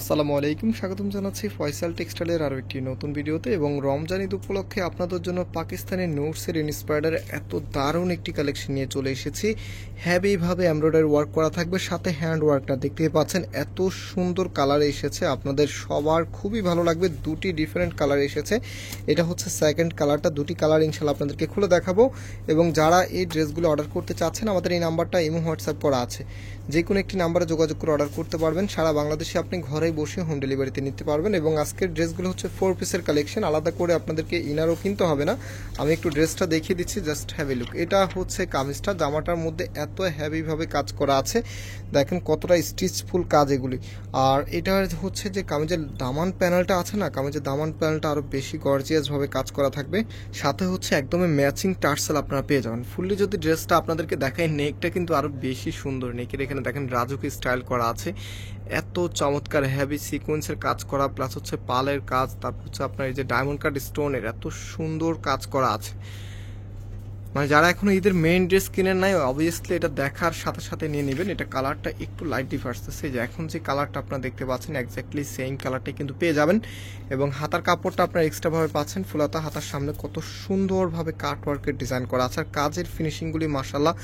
আসসালামু আলাইকুম, স্বাগতম জানাচ্ছি ফয়সাল টেক্সটাইলের আরও একটি নতুন ভিডিওতে। এবং রমজান ঈদ উপলক্ষে আপনাদের জন্য পাকিস্তানি নোটসের ইন্সপায়ার্ডের এত দারুণ একটি কালেকশন নিয়ে চলে এসেছি। হ্যাভিভাবে এমব্রয়ডারি ওয়ার্ক করা থাকবে, সাথে হ্যান্ড ওয়ার্কটা দেখতেই পাচ্ছেন এত সুন্দর কালারে এসেছে, আপনাদের সবার খুবই ভালো লাগবে। দুটি ডিফারেন্ট কালার এসেছে, এটা হচ্ছে সেকেন্ড কালারটা। দুটি কালার ইনশাল্লাহ আপনাদেরকে খুলে দেখাবো। এবং যারা এই ড্রেসগুলো অর্ডার করতে চাচ্ছেন, আমাদের এই নাম্বারটা ইমো হোয়াটসঅ্যাপ করা আছে, যে কোনো একটি নাম্বারে যোগাযোগ করে অর্ডার করতে পারবেন। সারা বাংলাদেশে আপনি ঘরে বসে হোম ডেলিভারিতে নিতে পারবেন। এবং আজকের ড্রেসগুলো হচ্ছে 4 পিসের কালেকশন, আলাদা করে আপনাদেরকে ইনারও কিনতে হবে না। আমি একটু ড্রেসটা দেখিয়ে দিচ্ছি, জাস্ট হ্যাভ এ লুক। এটা হচ্ছে কামিজটা, জামাটার মধ্যে এত হ্যাভিভাবে কাজ করা আছে, দেখেন কতটা স্টিচফুল কাজ এগুলি। আর এটা হচ্ছে যে কামিজের দামান প্যানেলটা আছে না, কামিজের দামান প্যানেলটা আরও বেশি গর্জিয়াসভাবে কাজ করা থাকবে, সাথে হচ্ছে একদমই ম্যাচিং টার্সেল আপনারা পেয়ে যাবেন। ফুললি যদি ড্রেসটা আপনাদেরকে দেখাই, নেকটা কিন্তু আরও বেশি সুন্দর। নেকের এখানে দেখেন রাজুকি স্টাইল করা আছে, এত চমৎকার হেভি সিকোয়েন্সের কাজ করা, প্লাস হচ্ছে পালের কাজ, তারপর হচ্ছে আপনার এই যে ডায়মন্ড কাট স্টোনের এত সুন্দর কাজ করা আছে। মানে যারা এখনো ঈদের মেইন ড্রেস কিনেন নাই, অবভিয়াসলি এটা দেখার সাথে সাথে নিয়ে নেবেন। এটা কালারটা একটু লাইট ডিফারেন্স আছে, যে এখন যে কালারটা আপনারা দেখতে পাচ্ছেন এক্স্যাক্টলি সেম কালারটাই কিন্তু পেয়ে যাবেন। এবং হাতার কাপড়টা আপনারা এক্সট্রাভাবে পাচ্ছেন, ফুলাতা হাতার সামনে কত সুন্দরভাবে কাট ওয়ার্কের ডিজাইন করা আছে, আর কাজের ফিনিশিংগুলি মাশাল্লাহ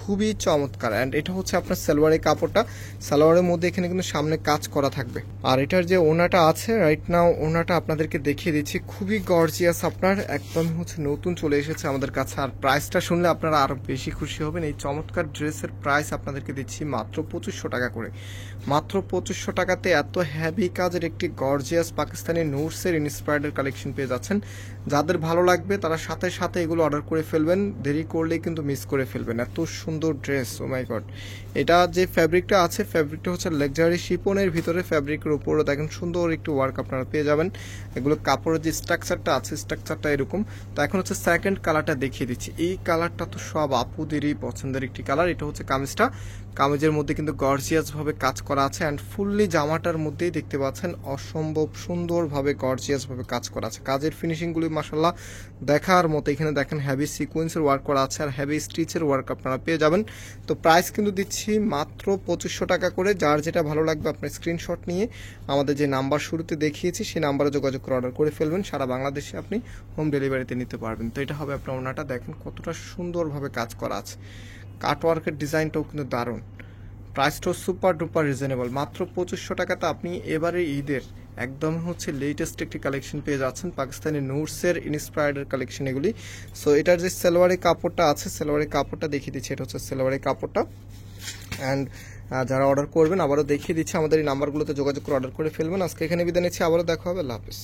খুবই চমৎকার। অ্যান্ড এটা হচ্ছে আপনার সালোয়ারের কাপড়টা, সালোয়ারের মধ্যে এখানে কিন্তু সামনে কাজ করা থাকবে। আর এটার যে ওনাটা আছে, রাইট নাও ওনাটা আপনাদেরকে দেখিয়ে দিচ্ছি, খুবই গর্জিয়াস, আপনার একদম হচ্ছে নতুন চলে এসেছে আমাদের কাছে। আর প্রাইসটা শুনলে আপনারা আরও বেশি খুশি হবেন। এই চমৎকার ড্রেসের প্রাইস আপনাদেরকে দিচ্ছি মাত্র 2500 টাকা করে। মাত্র 2500 টাকাতে এত হ্যাভি কাজের একটি গর্জিয়াস পাকিস্তানি নোটসের ইন্সপায়ার্ডের কালেকশন পেয়ে যাচ্ছেন। যাদের ভালো লাগবে তারা সাথে সাথে এগুলো অর্ডার করে ফেলবেন, দেরি করলেই কিন্তু মিস করে ফেলবেন। এত সুন্দর ড্রেস, ও মাই গড। এটা যে ফ্যাব্রিকটা আছে, ফ্যাব্রিকটা হচ্ছে লাক্সারি শিপনের ভিতরে, ফ্যাব্রিকের উপরও দেখেন সুন্দর একটু ওয়ার্ক আপনারা পেয়ে যাবেন। এগুলো কাপড়ের যে স্ট্রাকচারটা আছে, স্ট্রাকচারটা এরকম। তো এখন হচ্ছে সেকেন্ড কালারটা দেখিয়ে দিচ্ছি। এই কালারটা তো সব আপুদেরই পছন্দের একটি কালার। এটা হচ্ছে কামিজটা, কামিজের মধ্যে কিন্তু গর্জিয়াসভাবে কাজ করা আছে, অ্যান্ড ফুললি জামাটার মধ্যেই দেখতে পাচ্ছেন অসম্ভব সুন্দরভাবে গর্জিয়াসভাবে কাজ করা আছে। কাজের ফিনিশিংগুলি মাশাল্লাহ দেখার মতো। এখানে দেখেন হ্যাভি সিকোয়েন্সের ওয়ার্ক করা আছে, আর হ্যাভি স্টিচের ওয়ার্ক আপনারা পেয়ে যাবেন। তো প্রাইস কিন্তু দিচ্ছি মাত্র 2500 টাকা করে। যার যেটা ভালো লাগবে আপনার স্ক্রিনশট নিয়ে আমাদের যে নাম্বার শুরুতে দেখিয়েছি সেই নাম্বারে যোগাযোগ করে অর্ডার করে ফেলবেন। সারা বাংলাদেশে আপনি হোম ডেলিভারিতে নিতে পারবেন। তো এটা হবে আপনার ওনাটা, দেখেন কতটা সুন্দরভাবে কাজ করা আছে, কাটওয়ার্কের ডিজাইনটাও কিন্তু দারুণ। প্রাইসটাও সুপার ডুপার রিজনেবল, মাত্র 2500 টাকাতে আপনি এবারে ঈদের একদম হচ্ছে লেটেস্ট একটি কালেকশন পেয়ে যাচ্ছেন, পাকিস্তানি নোটসের ইন্সপায়ার্ডের কালেকশন এগুলি। সো এটার যে সালোয়ারের কাপড়টা আছে, সালোয়ারের কাপড়টা দেখিয়ে দিচ্ছি, এটা হচ্ছে সালোয়ারের কাপড়টা। অ্যান্ড যারা অর্ডার করবেন আবারও দেখিয়ে দিচ্ছি, আমাদের এই নাম্বারগুলোতে যোগাযোগ করে অর্ডার করে ফেলবেন। আজকে এখানে বিদায় নিচ্ছি, আবারও দেখা হবে, আল্লাহ হাফিজ।